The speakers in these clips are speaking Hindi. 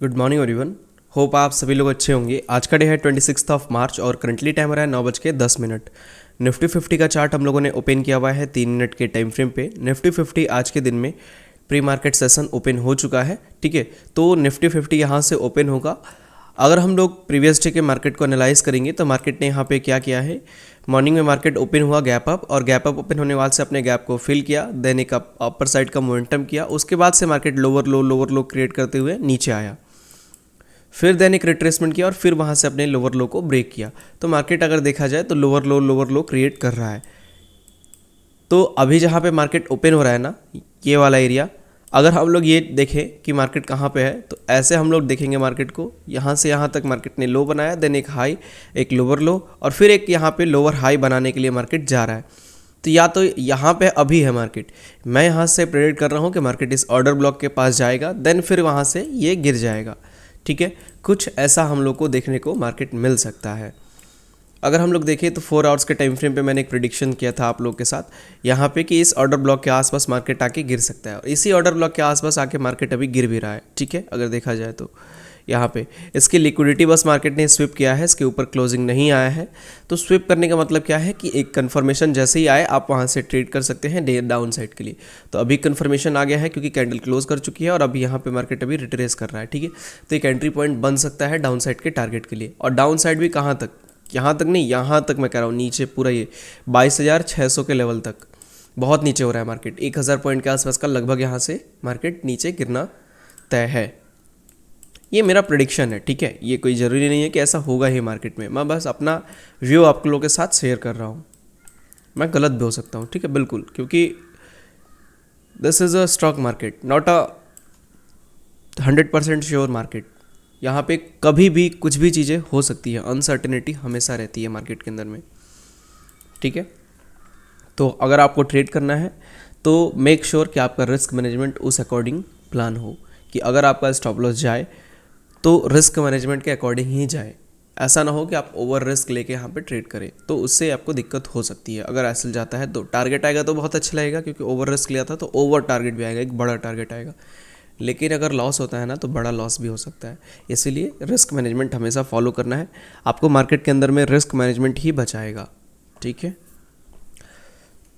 Good morning everyone. होप आप सभी लोग अच्छे होंगे। आज का डे है 26 मार्च और करंटली टाइम हो रहा है 9:10। निफ्टी 50 का चार्ट हम लोगों ने ओपन किया हुआ है 3 मिनट के टाइम फ्रेम पे। निफ्टी 50 आज के दिन में प्री मार्केट सेशन ओपन हो चुका है, ठीक है। तो निफ्टी 50 यहाँ से ओपन होगा। अगर हम लोग प्रीवियस डे के मार्केट को एनालाइज करेंगे तो मार्केट ने यहाँ पे क्या किया है, मॉर्निंग में मार्केट ओपन हुआ गैप अप, और गैप अप ओपन होने बाद से अपने गैप को फिल किया, देन एक अपर साइड का मोमेंटम किया। उसके बाद से मार्केट लोअर लो क्रिएट करते हुए नीचे आया, फिर देन एक रिट्रेसमेंट किया और फिर वहाँ से अपने लोअर लो को ब्रेक किया। तो मार्केट अगर देखा जाए तो लोअर लो क्रिएट कर रहा है। तो अभी जहाँ पे मार्केट ओपन हो रहा है ना, ये वाला एरिया, अगर हम लोग ये देखें कि मार्केट कहाँ पे है, तो ऐसे हम लोग देखेंगे मार्केट को। यहाँ से यहाँ तक मार्केट ने लो बनाया, देन एक हाई, एक लोअर लो, और फिर एक यहाँ पे लोअर हाई बनाने के लिए मार्केट जा रहा है। तो या तो यहाँ पे अभी है मार्केट, मैं यहाँ से प्रेडिक्ट कर रहा हूँ कि मार्केट इस ऑर्डर ब्लॉक के पास जाएगा, देन फिर वहाँ से ये गिर जाएगा, ठीक है। कुछ ऐसा हम लोग को देखने को मार्केट मिल सकता है। अगर हम लोग देखें तो 4 आवर्स के टाइम फ्रेम पे मैंने एक प्रिडिक्शन किया था आप लोग के साथ यहाँ पे कि इस ऑर्डर ब्लॉक के आसपास मार्केट आके गिर सकता है, और इसी ऑर्डर ब्लॉक के आसपास आके मार्केट अभी गिर भी रहा है, ठीक है। अगर देखा जाए तो यहाँ पे इसकी लिक्विडिटी बस मार्केट ने स्विप किया है, इसके ऊपर क्लोजिंग नहीं आया है। तो स्विप करने का मतलब क्या है कि एक कन्फर्मेशन जैसे ही आए आप वहाँ से ट्रेड कर सकते हैं डे डाउन साइड के लिए। तो अभी कन्फर्मेशन आ गया है क्योंकि कैंडल क्लोज कर चुकी है और अभी यहाँ पे मार्केट अभी रिट्रेस कर रहा है, ठीक है। तो एक एंट्री पॉइंट बन सकता है डाउन साइड के टारगेट के लिए, और डाउन साइड भी कहाँ तक, यहाँ तक नहीं, यहाँ तक मैं कह रहा हूँ, नीचे पूरा ये 22,600 के लेवल तक। बहुत नीचे हो रहा है मार्केट, 1,000 पॉइंट के आसपास का लगभग यहाँ से मार्केट नीचे गिरना तय है। ये मेरा प्रेडिक्शन है, ठीक है। ये कोई ज़रूरी नहीं है कि ऐसा होगा ही मार्केट में, मैं बस अपना व्यू आप लोगों के साथ शेयर कर रहा हूँ। मैं गलत भी हो सकता हूँ, ठीक है, बिल्कुल, क्योंकि this is a stock market, not a 100% sure market. यहाँ पे कभी भी कुछ भी चीज़ें हो सकती है, अनसर्टेनिटी हमेशा रहती है मार्केट के अंदर में, ठीक है। तो अगर आपको ट्रेड करना है तो मेक श्योर कि आपका रिस्क मैनेजमेंट उस अकॉर्डिंग प्लान हो, कि अगर आपका स्टॉप लॉस जाए तो रिस्क मैनेजमेंट के अकॉर्डिंग ही जाए। ऐसा ना हो कि आप ओवर रिस्क लेके यहाँ पे ट्रेड करें, तो उससे आपको दिक्कत हो सकती है। अगर ऐसे जाता है तो टारगेट आएगा तो बहुत अच्छा लगेगा, क्योंकि ओवर रिस्क लिया था तो ओवर टारगेट भी आएगा, एक बड़ा टारगेट आएगा। लेकिन अगर लॉस होता है ना तो बड़ा लॉस भी हो सकता है। इसीलिए रिस्क मैनेजमेंट हमेशा फॉलो करना है आपको, मार्केट के अंदर में रिस्क मैनेजमेंट ही बचाएगा, ठीक है।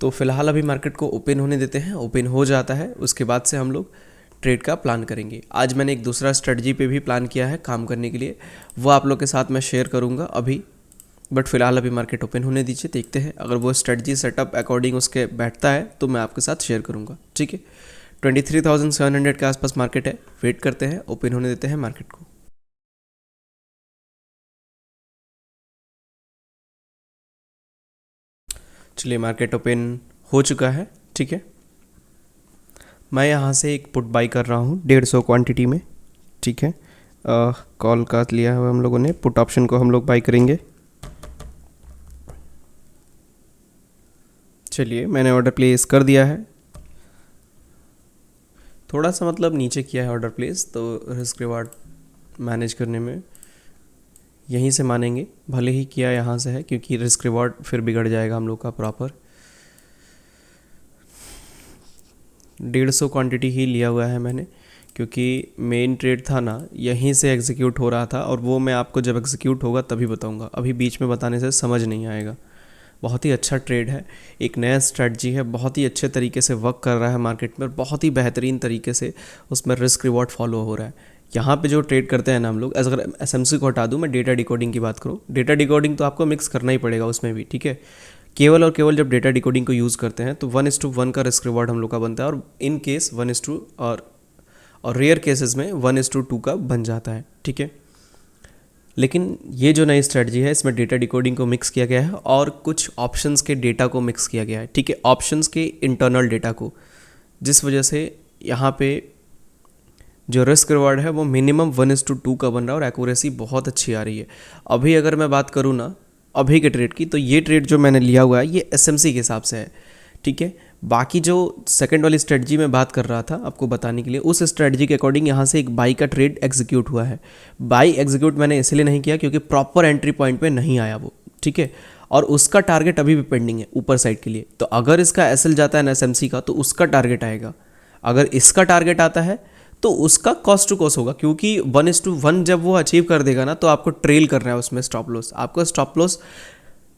तो फिलहाल अभी मार्केट को ओपन होने देते हैं, ओपन हो जाता है उसके बाद से हम लोग ट्रेड का प्लान करेंगे। आज मैंने एक दूसरा स्ट्रेटजी पे भी प्लान किया है काम करने के लिए, वो आप लोग के साथ मैं शेयर करूँगा अभी, बट फिलहाल अभी मार्केट ओपन होने दीजिए, देखते हैं अगर वो स्ट्रेटजी सेटअप अकॉर्डिंग उसके बैठता है तो मैं आपके साथ शेयर करूँगा, ठीक है। 23,700 के आसपास मार्केट है, वेट करते हैं, ओपन होने देते हैं मार्केट को। चलिए, मार्केट ओपन हो चुका है, ठीक है। मैं यहाँ से एक पुट बाई कर रहा हूँ 150 क्वांटिटी में, ठीक है। कॉल का लिया है हम लोगों ने, पुट ऑप्शन को हम लोग बाई करेंगे। चलिए, मैंने ऑर्डर प्लेस कर दिया है, थोड़ा सा मतलब नीचे किया है ऑर्डर प्लेस, तो रिस्क रिवार्ड मैनेज करने में यहीं से मानेंगे, भले ही किया यहाँ से है, क्योंकि रिस्क रिवार्ड फिर बिगड़ जाएगा हम लोग का प्रॉपर। 150 क्वांटिटी ही लिया हुआ है मैंने, क्योंकि मेन ट्रेड था ना यहीं से एग्जीक्यूट हो रहा था, और वो मैं आपको जब एग्जीक्यूट होगा तभी बताऊंगा, अभी बीच में बताने से समझ नहीं आएगा। बहुत ही अच्छा ट्रेड है, एक नया स्ट्रेटजी है, बहुत ही अच्छे तरीके से वर्क कर रहा है मार्केट में, बहुत ही बेहतरीन तरीके से उसमें रिस्क रिवॉर्ड फॉलो हो रहा है। यहाँ पे जो ट्रेड करते हैं ना हम लोग, अगर एसएमसी को हटा दूँ, मैं डेटा डिकोडिंग की बात करूँ, डेटा डिकोडिंग तो आपको मिक्स करना ही पड़ेगा उसमें भी, ठीक है। केवल और केवल जब डेटा डिकोडिंग को यूज़ करते हैं तो 1:1 का रिस्क रिवॉर्ड हम लोग का बनता है, और इन केस 1:, और रेयर केसेस में 1:2 का बन जाता है, ठीक है। लेकिन ये जो नई स्ट्रेटजी है इसमें डेटा डिकोडिंग को मिक्स किया गया है और कुछ ऑप्शंस के डेटा को मिक्स किया गया है, ठीक है, ऑप्शंस के इंटरनल डेटा को, जिस वजह से यहाँ पे जो रिस्क रिवार्ड है वो मिनिमम 1:2 का बन रहा है, और एक्यूरेसी बहुत अच्छी आ रही है। अभी अगर मैं बात करूँ ना अभी के ट्रेड की, तो ये ट्रेड जो मैंने लिया हुआ है ये एसएमसी के हिसाब से है, ठीक है। बाकी जो सेकंड वाली स्ट्रेटजी में बात कर रहा था आपको बताने के लिए, उस स्ट्रेटजी के अकॉर्डिंग यहाँ से एक बाई का ट्रेड एग्जीक्यूट हुआ है। बाई एग्जीक्यूट मैंने इसलिए नहीं किया क्योंकि प्रॉपर एंट्री पॉइंट पे नहीं आया वो, ठीक है, और उसका टारगेट अभी भी पेंडिंग है ऊपर साइड के लिए। तो अगर इसका एसएल जाता है ना एसएमसी का, तो उसका टारगेट आएगा। अगर इसका टारगेट आता है तो उसका कॉस्ट टू कॉस्ट होगा, क्योंकि 1:1 जब वो अचीव कर देगा ना तो आपको ट्रेल कर रहा है उसमें स्टॉप लॉस। आपका स्टॉप लॉस,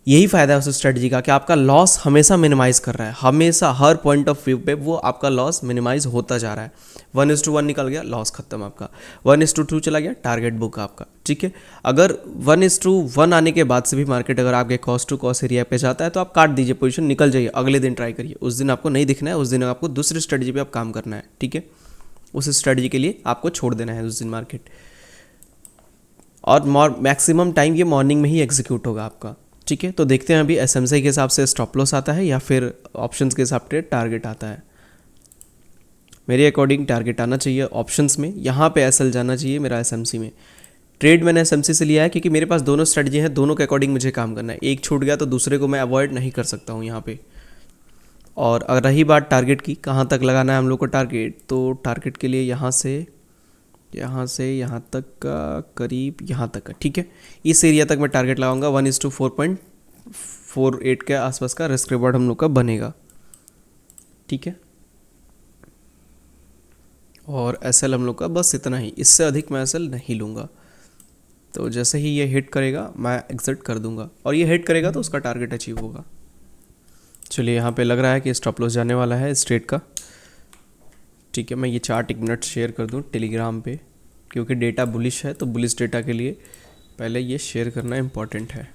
यही फ़ायदा है उस स्ट्रेटजी का कि आपका लॉस हमेशा मिनिमाइज़ कर रहा है, हमेशा हर पॉइंट ऑफ व्यू पे वो आपका लॉस मिनिमाइज होता जा रहा है। 1:1 निकल गया, लॉस खत्म आपका। 1:2 चला गया, टारगेट बुक आपका, ठीक है। अगर 1:1 आने के बाद से भी मार्केट अगर आपके कॉस्ट टू कॉस्ट एरिया पे जाता है तो आप काट दीजिए पोजीशन, निकल जाइए, अगले दिन ट्राई करिए। उस दिन आपको नहीं दिखना है, उस दिन आपको दूसरी स्ट्रेटजी पे आप काम करना है, ठीक है। उस स्ट्रेटजी के लिए आपको छोड़ देना है उस दिन मार्केट, और मैक्सिमम टाइम ये मॉर्निंग में ही एग्जीक्यूट होगा आपका, ठीक है। तो देखते हैं अभी एसएमसी के हिसाब से स्टॉप लॉस आता है या फिर ऑप्शंस के हिसाब से टारगेट आता है। मेरे अकॉर्डिंग टारगेट आना चाहिए ऑप्शंस में, यहाँ पे एसएल जाना चाहिए मेरा एसएमसी में। ट्रेड मैंने एसएमसी से लिया है क्योंकि मेरे पास दोनों स्ट्रेटजी हैं, दोनों के अकॉर्डिंग मुझे काम करना है। एक छूट गया तो दूसरे को मैं अवॉइड नहीं कर सकता हूँ यहाँ पे। और अगर रही बात टारगेट की, कहाँ तक लगाना है हम लोग को टारगेट, तो टारगेट के लिए यहाँ से यहाँ तक का, करीब यहाँ तक का, ठीक है। इस एरिया तक मैं टारगेट लगाऊंगा। 1:4.48 के आसपास का रिस्क रिवॉर्ड हम लोग का बनेगा, ठीक है। और एसएल हम लोग का बस इतना ही, इससे अधिक मैं एसएल नहीं लूँगा। तो जैसे ही ये हिट करेगा मैं एग्जिट कर दूंगा, और ये हिट करेगा तो उसका टारगेट अचीव होगा। चलिए, यहाँ पे लग रहा है कि स्टॉप लॉस जाने वाला है स्ट्रेट का, ठीक है। मैं ये चार्ट 1 मिनट शेयर कर दूँ टेलीग्राम पे, क्योंकि डेटा बुलिश है, तो बुलिश डेटा के लिए पहले ये शेयर करना इम्पॉर्टेंट है।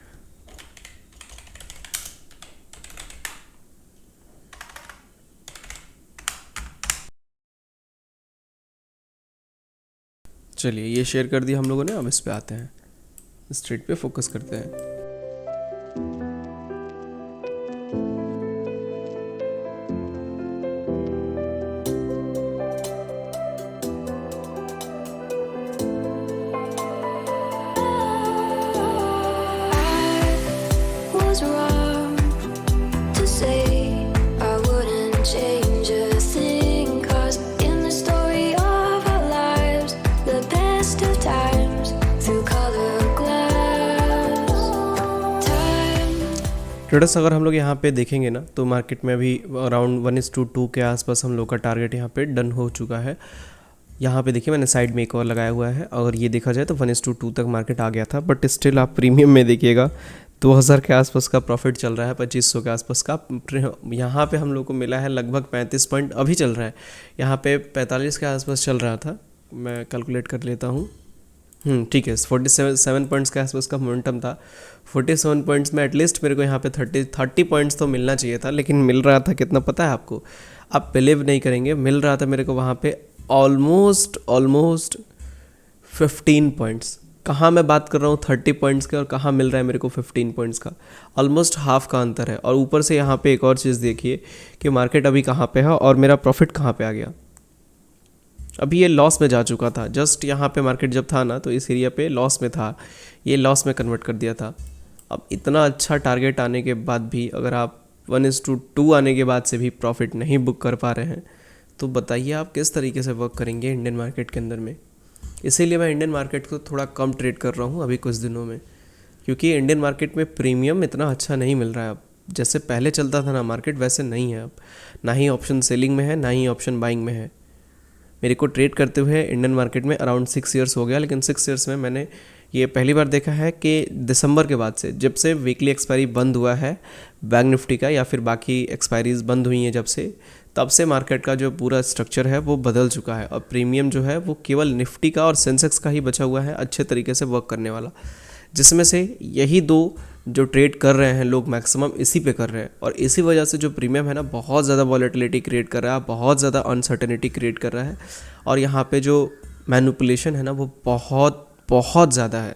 चलिए, ये शेयर कर दिया हम लोगों ने। अब इस पे आते हैं, स्ट्रेट पे फोकस करते हैं। was wrong to say I wouldn't change a thing, 'cause in the story of our lives, the best of times through color glass. Time traders, अगर हम लोग यहाँ पे देखेंगे ना तो मार्केट में अभी अराउंड 1:2 के आसपास हम लोग का टारगेट यहाँ पे डन हो चुका है। यहाँ पे देखिए मैंने साइड में एक और लगाया हुआ है, और ये देखा जाए तो 1:2 तक मार्केट आ गया था, बट स्टिल आप प्रीमियम में देखिएगा 2000 के आसपास का प्रॉफिट चल रहा है, 2500 के आसपास का। यहाँ पे हम लोग को मिला है लगभग 35 पॉइंट, अभी चल रहा है। यहाँ पे 45 के आसपास चल रहा था, मैं कैलकुलेट कर लेता हूँ। ठीक है, 47 पॉइंट्स के आसपास का मोमेंटम था। 47 पॉइंट्स में एटलीस्ट मेरे को यहाँ पे 30 पॉइंट्स तो मिलना चाहिए था, लेकिन मिल रहा था कितना पता है आपको? आप बिलीव नहीं करेंगे, मिल रहा था मेरे को वहाँ पे ऑलमोस्ट 15 पॉइंट्स। कहाँ मैं बात कर रहा हूँ 30 पॉइंट्स के, और कहाँ मिल रहा है मेरे को 15 पॉइंट्स का, ऑलमोस्ट हाफ का अंतर है। और ऊपर से यहाँ पे एक और चीज़ देखिए कि मार्केट अभी कहाँ पे है और मेरा प्रॉफिट कहाँ पे आ गया। अभी ये लॉस में जा चुका था, जस्ट यहाँ पे मार्केट जब था ना तो इस एरिया पे लॉस में था, ये लॉस में कन्वर्ट कर दिया था। अब इतना अच्छा टारगेट आने के बाद भी अगर आप 1:2 आने के बाद से भी प्रॉफिट नहीं बुक कर पा रहे हैं, तो बताइए आप किस तरीके से वर्क करेंगे इंडियन मार्केट के अंदर में। इसीलिए मैं इंडियन मार्केट को थोड़ा कम ट्रेड कर रहा हूँ अभी कुछ दिनों में, क्योंकि इंडियन मार्केट में प्रीमियम इतना अच्छा नहीं मिल रहा है अब। जैसे पहले चलता था ना मार्केट, वैसे नहीं है अब। ना ही ऑप्शन सेलिंग में है, ना ही ऑप्शन बाइंग में है। मेरे को ट्रेड करते हुए इंडियन मार्केट में अराउंड 6 ईयर्स हो गया, लेकिन 6 ईयर्स में मैंने ये पहली बार देखा है कि दिसंबर के बाद से, जब से वीकली एक्सपायरी बंद हुआ है बैंक निफ्टी का या फिर बाकी एक्सपायरीज बंद हुई हैं जब से, तब से मार्केट का जो पूरा स्ट्रक्चर है वो बदल चुका है। और प्रीमियम जो है वो केवल निफ्टी का और सेंसेक्स का ही बचा हुआ है अच्छे तरीके से वर्क करने वाला, जिसमें से यही दो जो ट्रेड कर रहे हैं लोग मैक्सिमम इसी पे कर रहे हैं। और इसी वजह से जो प्रीमियम है ना बहुत ज़्यादा वॉलेटिलिटी क्रिएट कर रहा है, बहुत ज़्यादा अनसर्टेनिटी क्रिएट कर रहा है, और यहाँ पे जो मैनिपुलेशन है ना वो बहुत बहुत ज़्यादा है।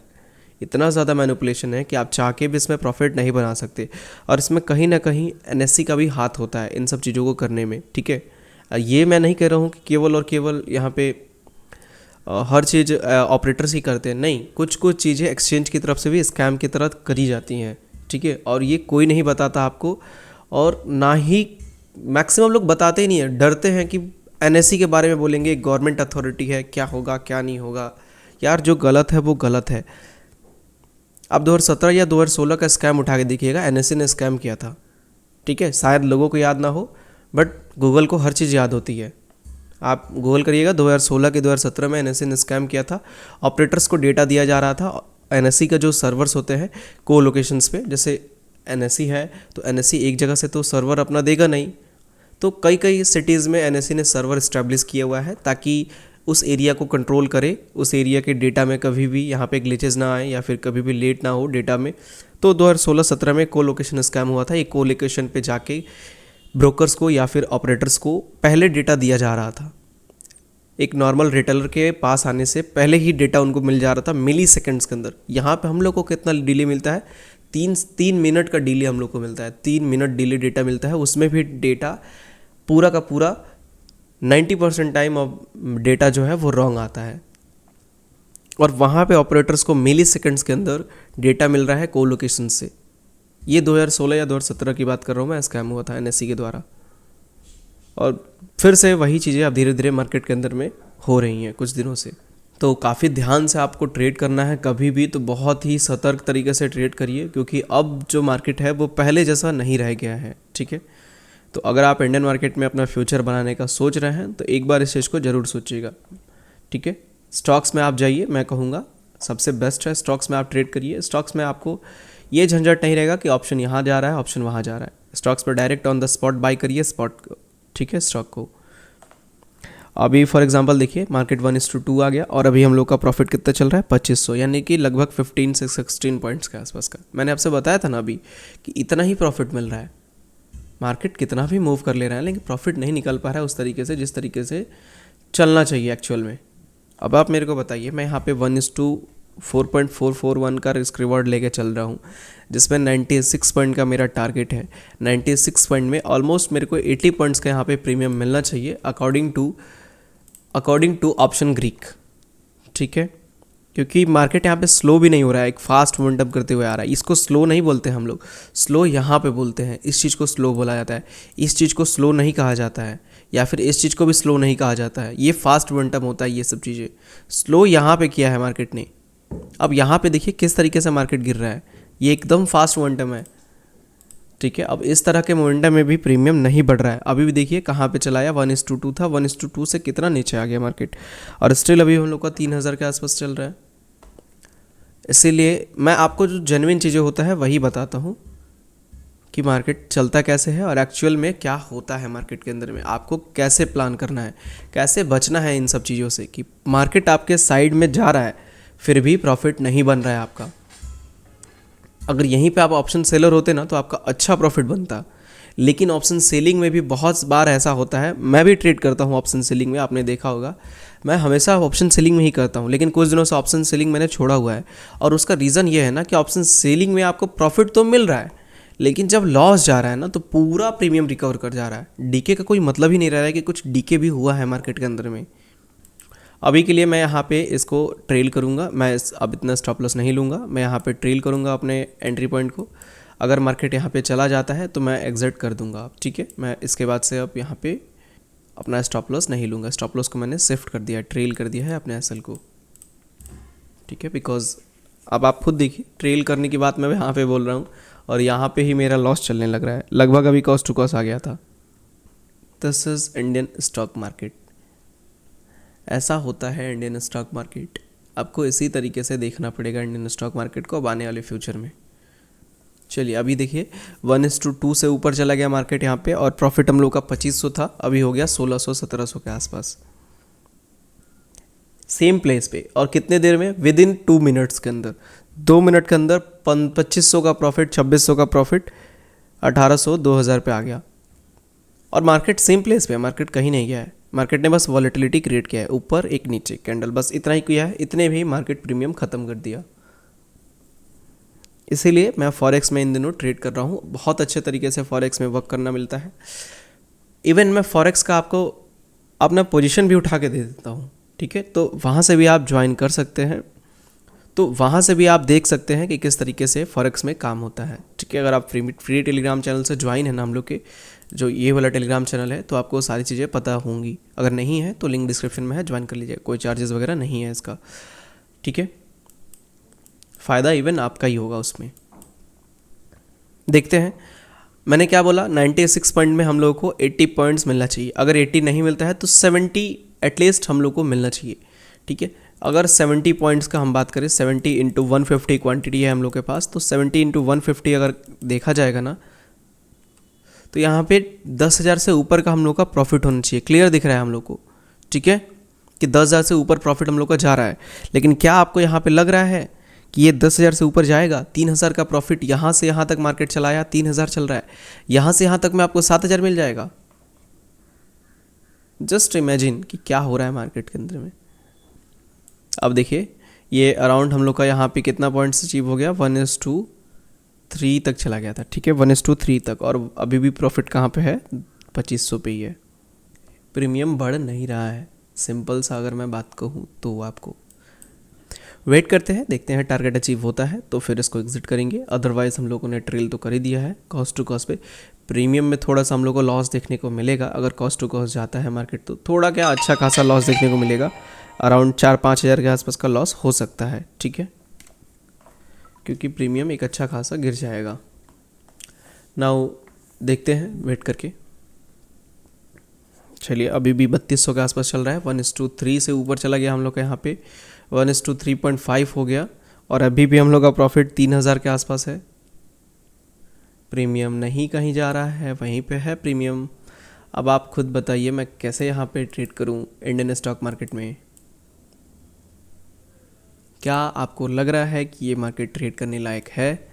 इतना ज़्यादा मैनिपुलेशन है कि आप चाह के भी इसमें प्रॉफिट नहीं बना सकते, और इसमें कहीं ना कहीं एनएससी का भी हाथ होता है इन सब चीज़ों को करने में, ठीक है। ये मैं नहीं कह रहा हूँ कि केवल और केवल यहाँ पे हर चीज़ ऑपरेटर्स ही करते हैं, नहीं, कुछ कुछ चीज़ें एक्सचेंज की तरफ से भी स्कैम की तरह करी जाती हैं, ठीक है। और ये कोई नहीं बताता आपको, और ना ही मैक्सिमम लोग बताते ही नहीं है, डरते हैं कि एनएससी के बारे में बोलेंगे गवर्नमेंट अथॉरिटी है, क्या होगा क्या नहीं होगा। यार जो गलत है वो गलत है। आप 2017 या 2016 का स्कैम उठा के देखिएगा, एनएससी ने स्कैम किया था, ठीक है। शायद लोगों को याद ना हो, बट गूगल को हर चीज़ याद होती है। आप गूगल करिएगा 2016 के 2017 में एनएससी ने स्कैम किया था। ऑपरेटर्स को डेटा दिया जा रहा था, एनएससी का जो सर्वर्स होते हैं को लोकेशंस पे, जैसे एनएससी है तो एनएससी एक जगह से तो सर्वर अपना देगा नहीं, तो कई कई सिटीज़ में एनएससी ने सर्वर इस्टेब्लिश किया हुआ है ताकि उस एरिया को कंट्रोल करे, उस एरिया के डेटा में कभी भी यहाँ पे ग्लिचेस ना आए या फिर कभी भी लेट ना हो डेटा में। तो 2016-17 में को लोकेशन स्कैम हुआ था। एक को लोकेशन पे जाके ब्रोकर्स को या फिर ऑपरेटर्स को पहले डेटा दिया जा रहा था, एक नॉर्मल रिटेलर के पास आने से पहले ही डेटा उनको मिल जा रहा था मिली सेकेंड्स के अंदर। यहाँ पे हम लोग को कितना डिले मिलता है, तीन मिनट का डिले हम लोग को मिलता है, 3 मिनट डिले डेटा मिलता है। उसमें भी डेटा पूरा का पूरा 90% टाइम ऑफ डेटा जो है वो रॉन्ग आता है, और वहाँ पे ऑपरेटर्स को मिली सेकेंड्स के अंदर डेटा मिल रहा है को लोकेशन से। ये 2016 या 2017 की बात कर रहा हूँ मैं, स्कैम हुआ था एनएससी के द्वारा। और फिर से वही चीज़ें अब धीरे धीरे मार्केट के अंदर में हो रही हैं कुछ दिनों से। तो काफ़ी ध्यान से आपको ट्रेड करना है कभी भी, तो बहुत ही सतर्क तरीके से ट्रेड करिए, क्योंकि अब जो मार्केट है वो पहले जैसा नहीं रह गया है। ठीक है, तो अगर आप इंडियन मार्केट में अपना फ्यूचर बनाने का सोच रहे हैं तो एक बार इस चीज़ को ज़रूर सोचिएगा। ठीक है, स्टॉक्स में आप जाइए, मैं कहूँगा सबसे बेस्ट है स्टॉक्स में आप ट्रेड करिए। स्टॉक्स में आपको ये झंझट नहीं रहेगा कि ऑप्शन यहाँ जा रहा है ऑप्शन वहाँ जा रहा है। स्टॉक्स पर direct on the spot by करिए स्पॉट, ठीक है, स्टॉक को। अभी फॉर एग्जांपल देखिए मार्केट 1:2 आ गया, और अभी हम लोग का प्रॉफिट कितना चल रहा है 2500, यानी कि लगभग 15 से 16 पॉइंट्स के आसपास का। मैंने आपसे बताया था ना अभी कि इतना ही प्रॉफिट मिल रहा है। मार्केट कितना भी मूव कर ले रहा है लेकिन प्रॉफिट नहीं निकल पा रहा है उस तरीके से जिस तरीके से चलना चाहिए एक्चुअल में। अब आप मेरे को बताइए, मैं यहाँ पे 1:4.441 का रिस्क रिवॉर्ड लेके चल रहा हूँ, जिसमें 96 पॉइंट का मेरा टारगेट है। 96 पॉइंट में ऑलमोस्ट मेरे को 80 पॉइंट्स का यहाँ पे प्रीमियम मिलना चाहिए अकॉर्डिंग टू ऑप्शन ग्रीक। ठीक है, क्योंकि मार्केट यहाँ पे स्लो भी नहीं हो रहा है, एक फास्ट मोमेंटम करते हुए आ रहा है। इसको स्लो नहीं बोलते हम लोग, स्लो यहाँ पे बोलते हैं। इस चीज़ को स्लो बोला जाता है, इस चीज़ को स्लो नहीं कहा जाता है, या फिर इस चीज़ को भी स्लो नहीं कहा जाता है। ये फास्ट मोमेंटम होता है, ये सब चीज़ें स्लो यहाँ पे किया है मार्केट ने। अब यहाँ पे देखिए किस तरीके से मार्केट गिर रहा है, ये एकदम फास्ट मोमेंटम है। ठीक है, अब इस तरह के मोमेंटम में भी प्रीमियम नहीं बढ़ रहा है। अभी भी देखिए कहाँ पे चलाया, 1:2 था, 1:2 से कितना नीचे आ गया मार्केट, और स्टिल अभी हम लोग का 3000 के आसपास चल रहा है। इसीलिए मैं आपको जो जेन्युइन चीज़ें होता है वही बताता हूँ कि मार्केट चलता कैसे है और एक्चुअल में क्या होता है मार्केट के अंदर में, आपको कैसे प्लान करना है, कैसे बचना है इन सब चीज़ों से कि मार्केट आपके साइड में जा रहा है फिर भी प्रॉफिट नहीं बन रहा है आपका। अगर यहीं पे आप ऑप्शन सेलर होते ना तो आपका अच्छा प्रॉफिट बनता, लेकिन ऑप्शन सेलिंग में भी बहुत बार ऐसा होता है। मैं भी ट्रेड करता हूँ ऑप्शन सेलिंग में, आपने देखा होगा मैं हमेशा ऑप्शन सेलिंग में ही करता हूँ, लेकिन कुछ दिनों से ऑप्शन सेलिंग मैंने छोड़ा हुआ है। और उसका रीज़न ये है ना कि ऑप्शन सेलिंग में आपको प्रॉफिट तो मिल रहा है, लेकिन जब लॉस जा रहा है ना तो पूरा प्रीमियम रिकवर कर जा रहा है। डीके का कोई मतलब ही नहीं रह रहा है कि कुछ डीके भी हुआ है मार्केट के अंदर में। अभी के लिए मैं यहाँ पे इसको ट्रेल करूँगा, मैं अब इतना स्टॉप लॉस नहीं लूँगा, मैं यहाँ पे ट्रेल करूँगा अपने एंट्री पॉइंट को। अगर मार्केट यहाँ पे चला जाता है तो मैं एग्जिट कर दूँगा अब। ठीक है, मैं इसके बाद से अब यहाँ पे अपना स्टॉप लॉस नहीं लूँगा। स्टॉप लॉस को मैंने शिफ्ट कर दिया, ट्रेल कर दिया है अपने एसएल को। ठीक है, बिकॉज अब आप खुद देखिए ट्रेल करने की बात मैं यहाँ पे बोल रहा हूँ और यहाँ पे ही मेरा लॉस चलने लग रहा है। लगभग अभी कॉस्ट टू कॉस्ट आ गया था। This is Indian stock market, ऐसा होता है इंडियन स्टॉक मार्केट। आपको इसी तरीके से देखना पड़ेगा इंडियन स्टॉक मार्केट को अब आने वाले फ्यूचर में। चलिए अभी देखिए 1:2 से ऊपर चला गया मार्केट यहाँ पे, और प्रॉफिट हम लोग का 2500 था, अभी हो गया 1600-1700 के आसपास, सेम प्लेस पे। और कितने देर में, विद इन 2 मिनट्स के अंदर, 2 मिनट के अंदर 2500 का प्रॉफिट, 2600 का प्रॉफिट, 1800, 2000 पे आ गया। और मार्केट सेम प्लेस पे है, मार्केट कहीं नहीं गया है। मार्केट ने बस वॉलेटिलिटी क्रिएट किया है, ऊपर एक नीचे कैंडल, बस इतना ही किया है। इतने भी मार्केट प्रीमियम ख़त्म कर दिया। इसीलिए मैं फॉरेक्स में इन दिनों ट्रेड कर रहा हूँ। बहुत अच्छे तरीके से फॉरेक्स में वर्क करना मिलता है। इवन मैं फॉरेक्स का आपको अपना पोजीशन भी उठा के दे देता हूँ। ठीक है, तो वहाँ से भी आप ज्वाइन कर सकते हैं, तो वहाँ से भी आप देख सकते हैं कि किस तरीके से फॉरेक्स में काम होता है। ठीक है, अगर आप फ्री टेलीग्राम चैनल से ज्वाइन है ना हम लोग के, जो ये वाला टेलीग्राम चैनल है, तो आपको सारी चीज़ें पता होंगी। अगर नहीं है तो लिंक डिस्क्रिप्शन में है, ज्वाइन कर लीजिए, कोई चार्जेस वगैरह नहीं है इसका। ठीक है, फ़ायदा इवन आपका ही होगा उसमें। देखते हैं मैंने क्या बोला, 96 पॉइंट में हम लोगों को 80 पॉइंट्स मिलना चाहिए। अगर 80 नहीं मिलता है तो 70 एटलीस्ट हम लोग को मिलना चाहिए, ठीक है। अगर 70 पॉइंट्स का हम बात करें, 70 इंटू 150 क्वान्टिटी है हम लोग के पास, तो 70 इंटू 150 अगर देखा जाएगा ना, तो यहाँ पे 10,000 से ऊपर का हम लोग का प्रॉफिट होना चाहिए। क्लियर दिख रहा है हम लोग को, ठीक है, कि 10,000 से ऊपर प्रॉफिट हम लोग का जा रहा है। लेकिन क्या आपको यहाँ पे लग रहा है कि ये 10,000 से ऊपर जाएगा? 3,000 का प्रॉफिट यहाँ से यहाँ तक मार्केट चलाया, 3,000 चल रहा है, यहाँ से यहाँ तक में आपको 7,000 मिल जाएगा। जस्ट इमेजिन कि क्या हो रहा है मार्केट के अंदर में। अब देखिए, ये अराउंड हम लोग का यहाँ पे कितना पॉइंट्स अचीव हो गया, 1:3 तक चला गया था, ठीक है, 1:3 तक। और अभी भी प्रॉफिट कहाँ पे है, 2500 पे ही है। प्रीमियम बढ़ नहीं रहा है, सिंपल सा अगर मैं बात कहूँ तो। आपको वेट करते हैं, देखते हैं टारगेट अचीव होता है तो फिर इसको एग्जिट करेंगे। अदरवाइज हम लोगों ने ट्रेल तो कर ही दिया है कॉस्ट टू कॉस्ट पे। प्रीमियम में थोड़ा सा हम लोग को लॉस देखने को मिलेगा। अगर कॉस्ट टू कॉस्ट जाता है मार्केट तो थोड़ा क्या अच्छा खासा लॉस देखने को मिलेगा, अराउंड 4-5 हज़ार के आसपास का लॉस हो सकता है, ठीक है, क्योंकि प्रीमियम एक अच्छा खासा गिर जाएगा। नाउ देखते हैं वेट करके। चलिए, अभी भी 3200 के आसपास चल रहा है, 1:3 से ऊपर चला गया हम लोग का, यहाँ पे 1:3.5 हो गया। और अभी भी हम लोग का प्रॉफिट 3,000 के आसपास है। प्रीमियम नहीं कहीं जा रहा है, वहीं पे है प्रीमियम। अब आप खुद बताइए मैं कैसे यहाँ पे ट्रेड करूँ इंडियन स्टॉक मार्केट में। क्या आपको लग रहा है कि ये मार्केट ट्रेड करने लायक है?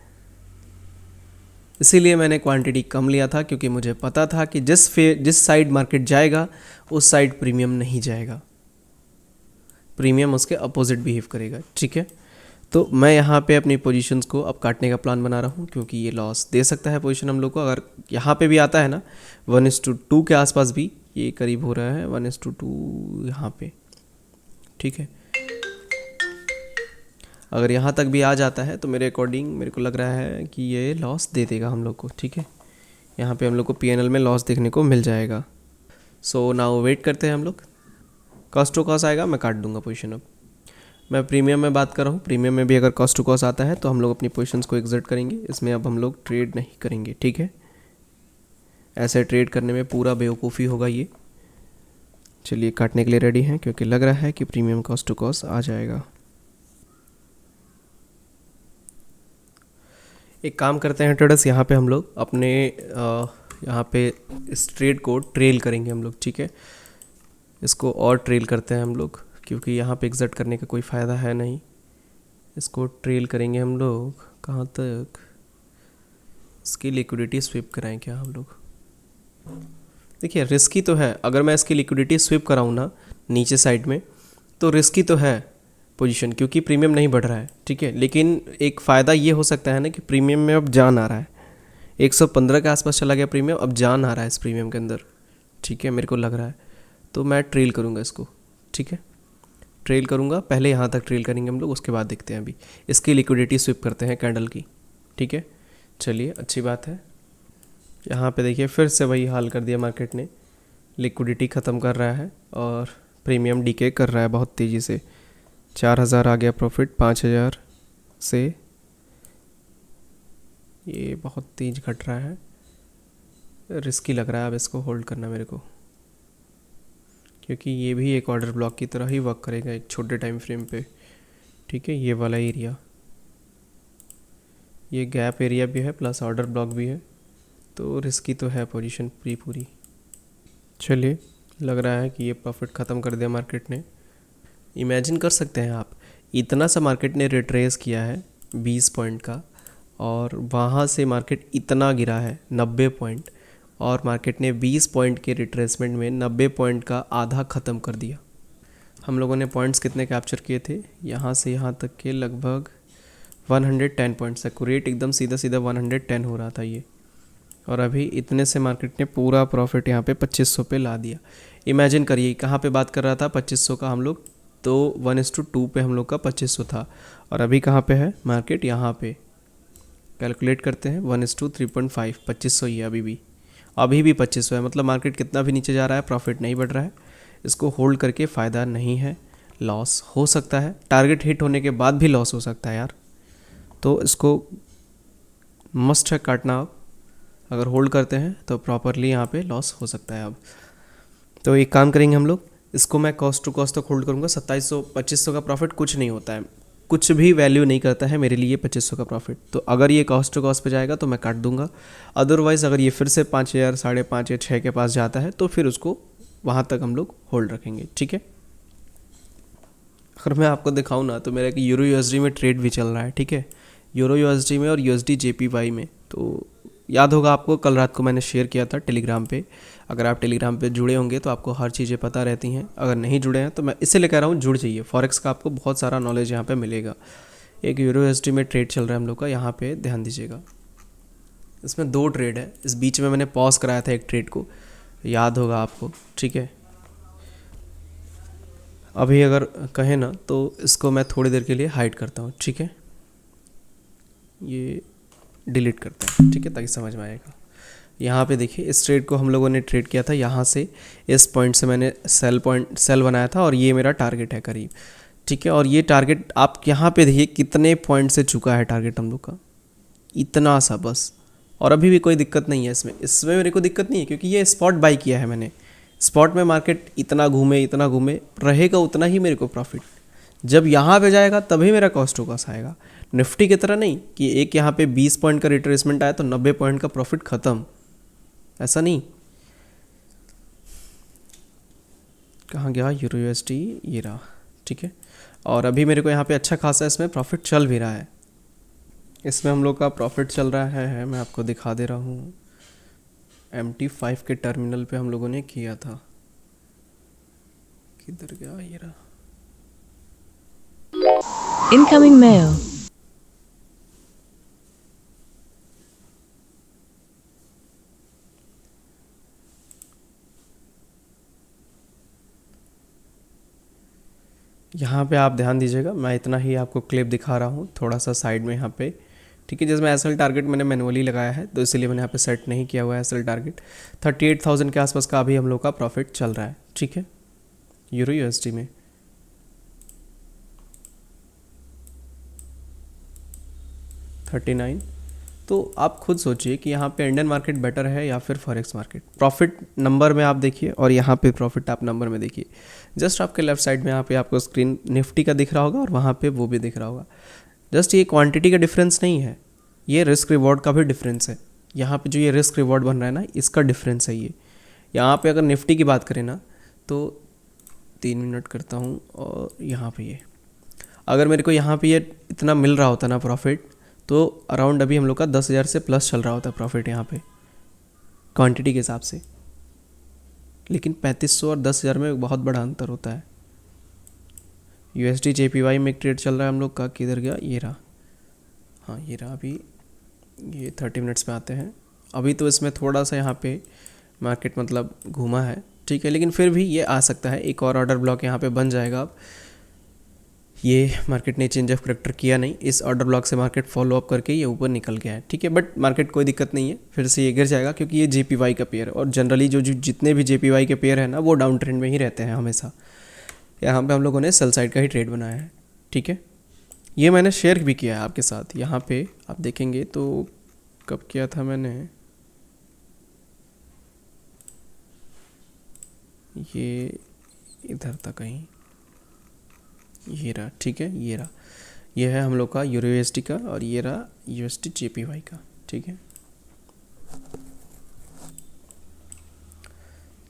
इसीलिए मैंने क्वांटिटी कम लिया था, क्योंकि मुझे पता था कि जिस साइड मार्केट जाएगा उस साइड प्रीमियम नहीं जाएगा, प्रीमियम उसके अपोजिट बिहेव करेगा, ठीक है। तो मैं यहाँ पे अपनी पोजीशंस को अब काटने का प्लान बना रहा हूँ, क्योंकि ये लॉस दे सकता है पोजीशन हम लोग को। अगर यहाँ पे भी आता है ना 1:2 के आसपास भी ये करीब हो रहा है, 1:2 यहाँ पे, ठीक है। अगर यहाँ तक भी आ जाता है तो मेरे अकॉर्डिंग मेरे को लग रहा है कि ये लॉस दे देगा हम लोग को, ठीक है। यहाँ पे हम लोग को पीएनएल में लॉस देखने को मिल जाएगा। सो नाउ वेट करते हैं हम लोग। कॉस्ट टू कॉस्ट आएगा, मैं काट दूंगा पोजीशन। अब मैं प्रीमियम में बात कर रहा हूँ, प्रीमियम में भी अगर कॉस्ट टू कॉस्ट आता है तो हम लोग अपनी पोजीशंस को एग्जिट करेंगे। इसमें अब हम लोग ट्रेड नहीं करेंगे, ठीक है। ऐसे ट्रेड करने में पूरा बेवकूफ़ी होगा ये। चलिए, काटने के लिए रेडी हैं, क्योंकि लग रहा है कि प्रीमियम कॉस्ट टू कॉस्ट आ जाएगा। एक काम करते हैं ट्रेडर्स, यहाँ पे हम लोग अपने यहाँ पे इस ट्रेड को ट्रेल करेंगे हम लोग, ठीक है। इसको और ट्रेल करते हैं हम लोग, क्योंकि यहाँ पे एग्जिट करने का कोई फ़ायदा है नहीं। इसको ट्रेल करेंगे हम लोग कहाँ तक, इसकी लिक्विडिटी स्विप कराएं क्या हम लोग। देखिए, रिस्की तो है, अगर मैं इसकी लिक्विडिटी स्विप कराऊँ ना नीचे साइड में तो रिस्की तो है पोजीशन, क्योंकि प्रीमियम नहीं बढ़ रहा है, ठीक है। लेकिन एक फ़ायदा ये हो सकता है ना कि प्रीमियम में अब जान आ रहा है। 115 के आसपास चला गया प्रीमियम, अब जान आ रहा है इस प्रीमियम के अंदर, ठीक है, मेरे को लग रहा है। तो मैं ट्रेल करूँगा इसको, ठीक है, ट्रेल करूँगा। पहले यहाँ तक ट्रेल करेंगे हम लोग, उसके बाद देखते हैं। अभी इसकी लिक्विडिटी स्विप करते हैं कैंडल की, ठीक है। चलिए, अच्छी बात है। यहाँ पे देखिए, फिर से वही हाल कर दिया मार्केट ने, लिक्विडिटी ख़त्म कर रहा है और प्रीमियम डीके कर रहा है बहुत तेज़ी से। 4,000 आ गया प्रॉफिट 5,000 से, ये बहुत तेज घट रहा है, रिस्की लग रहा है अब इसको होल्ड करना मेरे को, क्योंकि ये भी एक ऑर्डर ब्लॉक की तरह ही वर्क करेगा एक छोटे टाइम फ्रेम पे, ठीक है। ये वाला एरिया, ये गैप एरिया भी है प्लस ऑर्डर ब्लॉक भी है, तो रिस्की तो है पोजीशन पूरी। चलिए, लग रहा है कि ये प्रॉफिट ख़त्म कर दिया मार्केट ने। इमेजिन कर सकते हैं आप, इतना सा मार्केट ने रिट्रेस किया है 20 पॉइंट का, और वहाँ से मार्केट इतना गिरा है 90 पॉइंट, और मार्केट ने 20 पॉइंट के रिट्रेसमेंट में 90 पॉइंट का आधा ख़त्म कर दिया। हम लोगों ने पॉइंट्स कितने कैप्चर किए थे, यहाँ से यहाँ तक के लगभग 110 पॉइंट्स, एक्यूरेट एकदम सीधा 110 हो रहा था ये, और अभी इतने से मार्केट ने पूरा प्रॉफिट यहाँ पे 2500 पे ला दिया। इमेजिन करिए, कहाँ पे बात कर रहा था 2500 का हम लोग, तो 1:2 पे हम लोग का 2500 था, और अभी कहाँ पे है मार्केट, यहाँ पे कैलकुलेट करते हैं 1:3.5, 2500 ही है अभी भी 2500 है। मतलब मार्केट कितना भी नीचे जा रहा है, प्रॉफिट नहीं बढ़ रहा है। इसको होल्ड करके फ़ायदा नहीं है, लॉस हो सकता है, टारगेट हिट होने के बाद भी लॉस हो सकता है यार। तो इसको मस्ट है काटना। अगर होल्ड करते हैं तो प्रॉपरली यहाँ पे लॉस हो सकता है अब। तो एक काम करेंगे हम लोग, इसको मैं कॉस्ट टू कॉस्ट तक होल्ड करूँगा। 2700-2500 का प्रॉफिट कुछ नहीं होता है, कुछ भी वैल्यू नहीं करता है मेरे लिए 2500 का प्रॉफिट। तो अगर ये कॉस्ट टू कॉस्ट पे जाएगा तो मैं काट दूंगा, अदरवाइज़ अगर ये फिर से 5000, 5.5 या 6 के पास जाता है तो फिर उसको वहाँ तक हम लोग होल्ड रखेंगे, ठीक है। अगर मैं आपको दिखाऊँ ना तो मेरा एक यूरो यूएसडी में ट्रेड भी चल रहा है, ठीक है, यूरो यूएसडी में और यूएसडी जेपीवाई में। तो याद होगा आपको, कल रात को मैंने शेयर किया था टेलीग्राम पे। अगर आप टेलीग्राम पे जुड़े होंगे तो आपको हर चीज़ें पता रहती हैं, अगर नहीं जुड़े हैं तो मैं इसलिए कह रहा हूँ जुड़ जाइए। फॉरेक्स का आपको बहुत सारा नॉलेज यहाँ पे मिलेगा। एक यूरो यूएसडी में ट्रेड चल रहा है हम लोग का, यहाँ पे ध्यान दीजिएगा। इसमें 2 ट्रेड है, इस बीच में मैंने पॉज कराया था एक ट्रेड को, याद होगा आपको, ठीक है। अभी अगर कहें ना तो इसको मैं थोड़ी देर के लिए हाइड करता हूँ, ठीक है, ये डिलीट करते हैं, ठीक है, ताकि समझ में आएगा। यहाँ पे देखिए इस ट्रेड को हम लोगों ने ट्रेड किया था, यहाँ से इस पॉइंट से मैंने सेल बनाया था और ये मेरा टारगेट है करीब, ठीक है। और ये टारगेट आप यहाँ पे देखिए कितने पॉइंट से चुका है टारगेट हम लोग का, इतना सा बस। और अभी भी कोई दिक्कत नहीं है इसमें मेरे को दिक्कत नहीं है, क्योंकि ये स्पॉट बाई किया है मैंने। स्पॉट में मार्केट इतना घूमे रहेगा उतना ही मेरे को प्रॉफिट। जब यहाँ पे जाएगा तभी मेरा कॉस्ट टू कॉस्ट आएगा। निफ्टी की तरह नहीं कि एक यहाँ पे 20 पॉइंट का रिट्रेसमेंट आया तो 90 पॉइंट का प्रॉफिट ख़त्म, ऐसा नहीं। कहाँ गया यूरो यूएसडी, ये रहा, ठीक है। और अभी मेरे को यहाँ पे अच्छा खासा इसमें प्रॉफिट चल भी रहा है। इसमें हम लोग का प्रॉफिट चल रहा है मैं आपको दिखा दे रहा हूँ। MT5 के टर्मिनल पे हम लोगों ने किया था, किधर गया, ये रहा। Incoming mail. यहाँ पे आप ध्यान दीजिएगा, मैं इतना ही आपको क्लिप दिखा रहा हूँ, थोड़ा सा साइड में यहाँ पे, ठीक है। जिसमें एसएल टारगेट मैंने मैनुअली लगाया है तो इसलिए मैंने यहाँ पे सेट नहीं किया हुआ है एसएल टारगेट। 38,000 के आसपास का अभी हम लोग का प्रॉफिट चल रहा है, ठीक है, यूरो यूएसडी में। $39। तो आप खुद सोचिए कि यहाँ पे इंडियन मार्केट बेटर है या फिर फॉरेक्स मार्केट। प्रॉफिट नंबर में आप देखिए और यहाँ पे प्रॉफिट आप नंबर में देखिए। जस्ट आपके लेफ्ट साइड में यहाँ पे आपको स्क्रीन निफ्टी का दिख रहा होगा और वहाँ पे वो भी दिख रहा होगा। जस्ट ये क्वांटिटी का डिफरेंस नहीं है, ये रिस्क रिवॉर्ड का भी डिफरेंस है। यहाँ पे जो ये रिस्क रिवॉर्ड बन रहा है ना, इसका डिफरेंस है ये। यहाँ पे अगर निफ्टी की बात करें ना तो 3 मिनट करता हूँ, और यहाँ पे ये अगर मेरे को यहाँ पे ये इतना मिल रहा होता ना प्रॉफिट, तो अराउंड अभी हम लोग का 10,000 से प्लस चल रहा होता है प्रॉफिट यहाँ पे क्वांटिटी के हिसाब से। लेकिन 3500 और 10,000 में बहुत बड़ा अंतर होता है। यूएसडी जेपीवाई में एक ट्रेड चल रहा है हम लोग का, किधर गया, ये रहा, हाँ ये रहा। अभी ये 30 मिनट्स पे आते हैं। अभी तो इसमें थोड़ा सा यहाँ पे मार्केट मतलब घूमा है, ठीक है, लेकिन फिर भी ये आ सकता है। एक और ऑर्डर ब्लॉक यहाँ पे बन जाएगा। अब ये मार्केट ने चेंज ऑफ करेक्टर किया नहीं, इस ऑर्डर ब्लॉक से मार्केट फॉलो अप करके ये ऊपर निकल गया है, ठीक है। बट मार्केट कोई दिक्कत नहीं है, फिर से ये गिर जाएगा क्योंकि ये जेपीवाई का पेयर है, और जनरली जो जितने भी जेपीवाई के पेयर है ना वो डाउन ट्रेंड में ही रहते हैं हमेशा। यहाँ पे हम लोगों ने सेल साइड का ही ट्रेड बनाया है, ठीक है। ये मैंने शेयर भी किया है आपके साथ। यहाँ पे आप देखेंगे तो कब किया था मैंने, ये इधर था कहीं, ये रहा, ठीक है, ये रहा। ये है हम लोग का यूरो यूएसडी का, और ये रहा यूएसडी जेपीवाई का, ठीक है।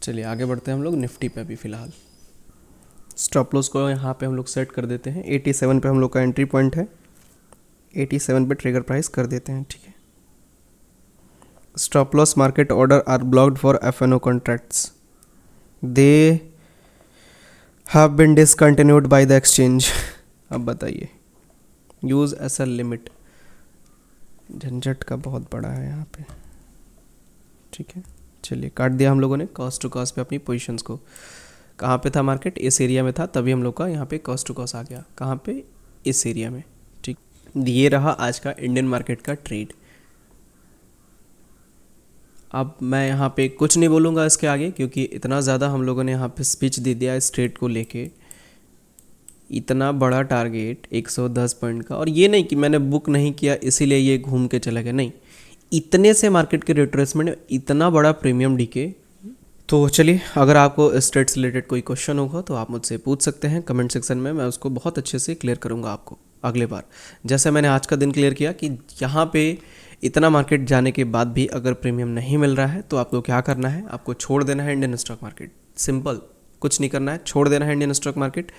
चलिए आगे बढ़ते हैं हम लोग निफ्टी पे। अभी फ़िलहाल स्टॉप लॉस को यहाँ पे हम लोग सेट कर देते हैं। 87 पे हम लोग का एंट्री पॉइंट है, 87 पे ट्रिगर प्राइस कर देते हैं, ठीक है। Stop loss market order are blocked for FNO contracts, they have been discontinued by the exchange. अब बताइए, यूज़ एसएल लिमिट, झंझट का बहुत बड़ा है यहाँ पे, ठीक है। चलिए काट दिया हम लोगों ने कॉस्ट टू कॉस्ट पे अपनी पोजीशंस को। कहाँ पे था मार्केट, इस एरिया में था, तभी हम लोग का यहाँ पे कॉस्ट टू कॉस्ट आ गया। कहाँ पे, इस एरिया में, ठीक। ये रहा आज का इंडियन मार्केट का ट्रेड। अब मैं यहाँ पे कुछ नहीं बोलूँगा इसके आगे, क्योंकि इतना ज़्यादा हम लोगों ने यहाँ पे स्पीच दे दिया इस ट्रेड को लेके। इतना बड़ा टारगेट 110 पॉइंट का, और ये नहीं कि मैंने बुक नहीं किया इसीलिए ये घूम के चला गया, नहीं, इतने से मार्केट के रिट्रेसमेंट में इतना बड़ा प्रीमियम डीके। तो चलिए, अगर आपको इस ट्रेड से रिलेटेड कोई क्वेश्चन होगा तो आप मुझसे पूछ सकते हैं कमेंट सेक्शन में, मैं उसको बहुत अच्छे से क्लियर करूंगा आपको अगले बार। जैसे मैंने आज का दिन क्लियर किया कि यहाँ पे इतना मार्केट जाने के बाद भी अगर प्रीमियम नहीं मिल रहा है तो आपको क्या करना है, आपको छोड़ देना है इंडियन स्टॉक मार्केट। सिंपल, कुछ नहीं करना है, छोड़ देना है इंडियन स्टॉक मार्केट।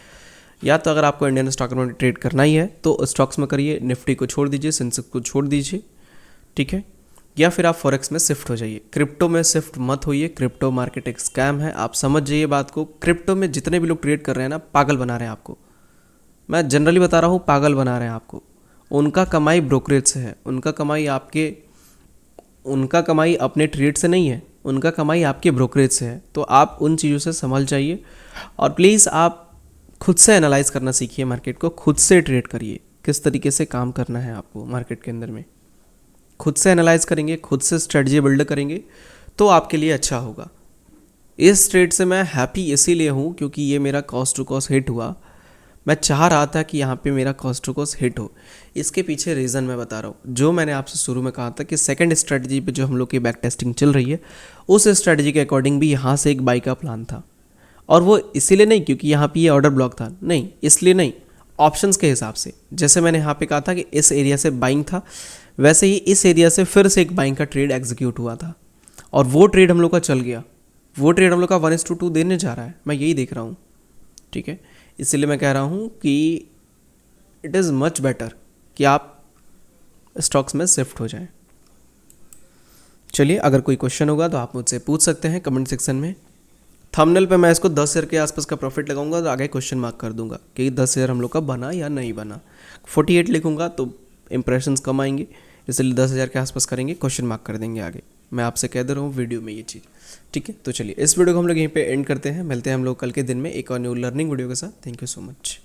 या तो अगर आपको इंडियन स्टॉक मार्केट ट्रेड करना ही है तो स्टॉक्स में करिए, निफ्टी को छोड़ दीजिए, सेंसेक्स को छोड़ दीजिए, ठीक है। या फिर आप फॉरेक्स में शिफ्ट हो जाइए, क्रिप्टो में शिफ्ट मत होइए। क्रिप्टो मार्केट एक स्कैम है, आप समझ जाइए बात को। क्रिप्टो में जितने भी लोग ट्रेड कर रहे हैं ना, पागल बना रहे हैं आपको। मैं जनरली बता रहा हूँ, पागल बना रहे हैं आपको। उनका कमाई ब्रोकरेज से है, उनका कमाई अपने ट्रेड से नहीं है, उनका कमाई आपके ब्रोकरेज से है। तो आप उन चीज़ों से संभल जाइए और प्लीज़ आप खुद से एनालाइज करना सीखिए मार्केट को, खुद से ट्रेड करिए, किस तरीके से काम करना है आपको मार्केट के अंदर में। खुद से एनालाइज करेंगे, खुद से स्ट्रेटजी बिल्ड करेंगे तो आपके लिए अच्छा होगा। इस ट्रेड से मैं हैप्पी इसीलिए हूँ क्योंकि ये मेरा कॉस्ट टू कॉस्ट हिट हुआ। मैं चाह रहा था कि यहाँ पे मेरा कॉस्ट टू कॉस्ट हिट हो। इसके पीछे रीज़न मैं बता रहा हूँ, जो मैंने आपसे शुरू में कहा था कि सेकंड स्ट्रेटजी पे जो हम लोग की बैक टेस्टिंग चल रही है, उस स्ट्रेटजी के अकॉर्डिंग भी यहाँ से एक बाई का प्लान था। और वो इसीलिए नहीं क्योंकि यहाँ पे ये ऑर्डर ब्लॉक था, नहीं, इसलिए नहीं, ऑप्शंस के हिसाब से। जैसे मैंने यहाँ पे कहा था कि इस एरिया से बाइंग था, वैसे ही इस एरिया से फिर से एक बाइंग का ट्रेड एग्जीक्यूट हुआ था और वो ट्रेड हम लोग का चल गया। वो ट्रेड हम लोग का 1:2 देने जा रहा है, मैं यही देख रहा हूँ, ठीक है। इसलिए मैं कह रहा हूँ कि इट इज़ मच बेटर कि आप स्टॉक्स में शिफ्ट हो जाएं। चलिए, अगर कोई क्वेश्चन होगा तो आप मुझसे पूछ सकते हैं कमेंट सेक्शन में। थंबनेल पे मैं इसको 10,000 के आसपास का प्रॉफिट लगाऊंगा तो आगे क्वेश्चन मार्क कर दूंगा कि 10,000 हम लोग का बना या नहीं बना। 48 लिखूंगा तो इंप्रेशंस कम आएंगे, इसलिए 10,000 के आसपास करेंगे, क्वेश्चन मार्क कर देंगे आगे। मैं आपसे कह दे रहा हूँ वीडियो में ये चीज़, ठीक है। तो चलिए, इस वीडियो को हम लोग यहीं पे एंड करते हैं। मिलते हैं हम लोग कल के दिन में एक और न्यू लर्निंग वीडियो के साथ। Thank you so much.